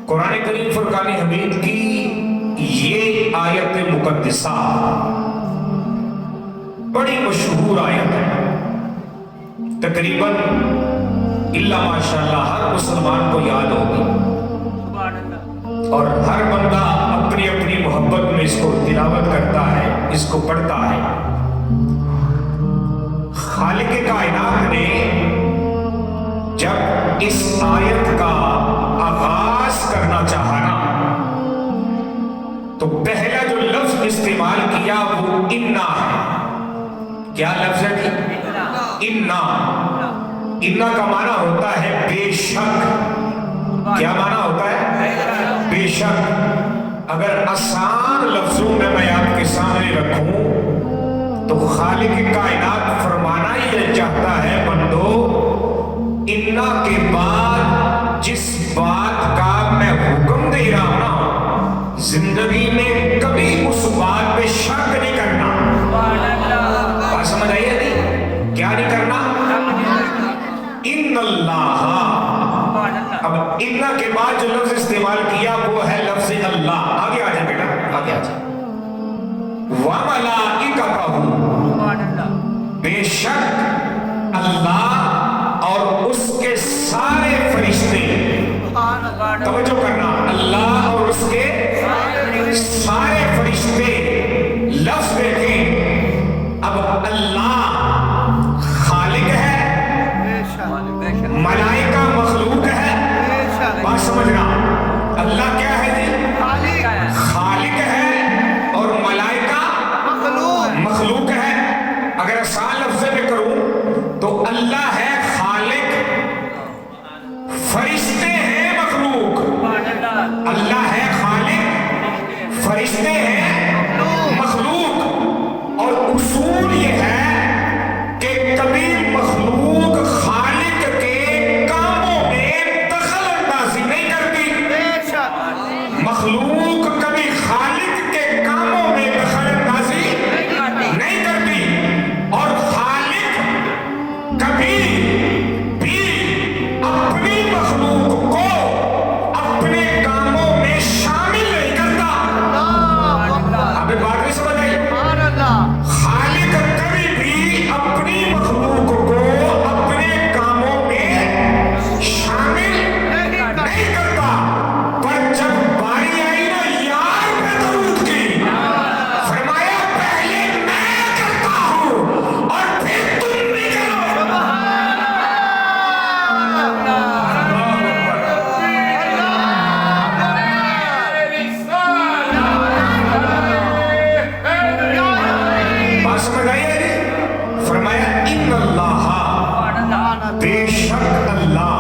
قرآن کریم فرقان حمید کی یہ آیت مقدسہ بڑی مشہور آیت ہے، تقریباً الا ماشاءاللہ ہر مسلمان کو یاد ہوگی، اور ہر بندہ اپنی اپنی محبت میں اس کو تلاوت کرتا ہے، اس کو پڑھتا ہے۔ خالق کائنات نے جب اس آیت کا آغاز کرنا چاہا نا، تو پہلا جو لفظ استعمال کیا وہ انا ہے۔ کیا لفظ ہے جی؟ انا۔ انا کا معنی ہوتا ہے بے شک۔ کیا معنی ہوتا ہے؟ بے شک۔ اگر آسان لفظوں میں آپ کے سامنے رکھوں تو خالق کائنات فرمانا یہ چاہتا ہے، بندو انا کے بعد جس بات کا میں حکم دے رہا ہوں نا، زندگی میں کبھی اس بات پہ شک نہیں کرنا۔ بات سمجھ آئی ہے نہیں؟ کیا نہیں کرنا؟ ان اللہ۔ اب انا کے بعد جو لفظ استعمال کیا وہ ہے لفظ اللہ۔ آگے آ جائے بیٹا، آگے آ جائے۔ وَمَلَائِكَتَهُ، بے شک اللہ اور اس کے سارے فرشتے۔ توجہ کرنا، اللہ اور اس کے سارے فرشتے۔ لفظ دیکھیں، اب اللہ خالق ہے، ملائکہ مخلوق ہے۔ بات سمجھنا، اللہ کیا ہے جی؟ خالق ہے اور ملائکہ مخلوق ہے۔ اگر آسان لفظ میں کروں تو اللہ ہے خالق، فرشتے ہیں مخلوق۔ اللہ ہے خالق، فرشتے ہیں مخلوق۔ اور اصول یہ ہے کہ کبھی مخلوق خالق کے کاموں میں دخل اندازی نہیں کرتی۔ مخلوق کبھی خالق کے کاموں میں دخل اندازی نہیں کرتی، اور خالق کبھی بھی اپنی مخلوق کو اپنے کاموں میں شامل نہیں کرتا۔ آپ بات نہیں سمجھ آئی؟ خالق کبھی بھی اپنی مخلوق کو اپنے کاموں میں شامل نہیں کرتا۔ پر جب باری آئی نا یار پہ درود کی، فرمایا پہلے میں کرتا ہوں اور پھر تم بھی کرو۔ بات سمجھ آئی ہے جی؟ فرمایا ان اللہ، بے شک اللہ،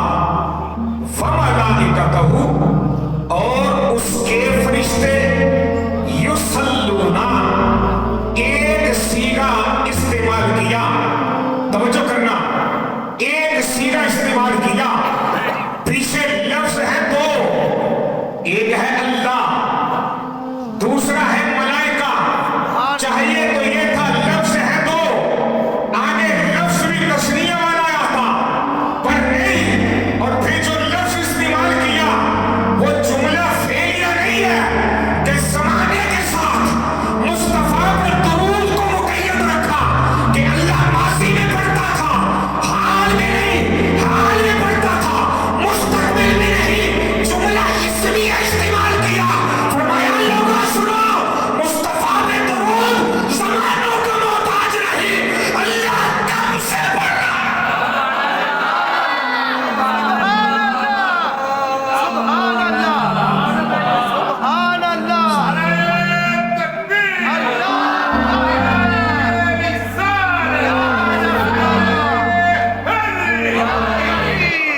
وملائکتہ، اور اس کے فرشتے، یصلون، ایک صیغہ استعمال کیا۔ توجہ کرنا، ایک صیغہ استعمال کیا، پیچھے لفظ ہے دو، ایک ہے اللہ، دوسرا ہے ملائکہ۔ چاہیے تو یہ تھا لفظ ہے دو، آگے لفظ بھی تشریح والا آتا، پر نہیں۔ اور پھر جو لفظ استعمال کیا وہ جملہ فعلیہ نہیں ہے کہ زمانے کے ساتھ مصطفیٰ نے درود کو مقید رکھا کہ اللہ ماضی میں پڑھتا تھا، حال میں نہیں، حال میں پڑھتا تھا، مستقبل میں نہیں، جملہ اسمیہ استعمال کیا۔ فرمایا لوگوں سنو، مصطفیٰ نے درود زمانوں کا محتاج نہیں، اللہ کم سے پڑھ رہا ہے۔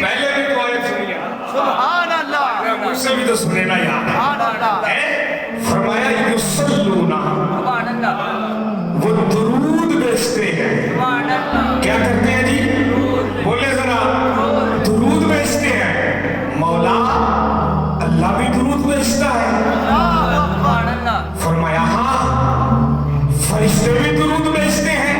پہلے بھی تو آیت سنی ہے، مجھ سے بھی تو سنے نا یار ہے۔ فرمایا یصلون، وہ درود بیچتے ہیں۔ کیا کرتے ہیں جی؟ بولے ذرا، درود بیچتے ہیں۔ مولا اللہ بھی درود بیچتا ہے۔ فرمایا ہاں، فرشتے بھی درود بیچتے ہیں۔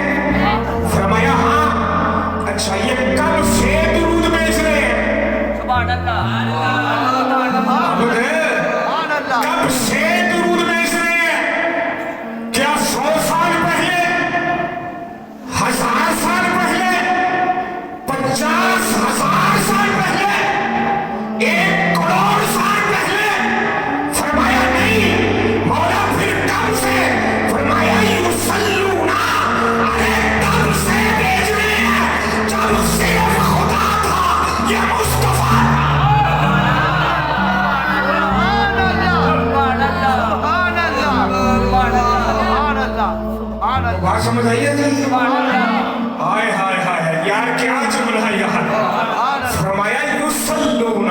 فرمایا ہاں، اچھا یہ کب سے درود بیچ رہے ہیں؟ سبحان اللہ۔ سمجھ آئی ہے؟ ہائے ہائے ہائے یار کیا جملہ ہے یار. فرمایا یصلون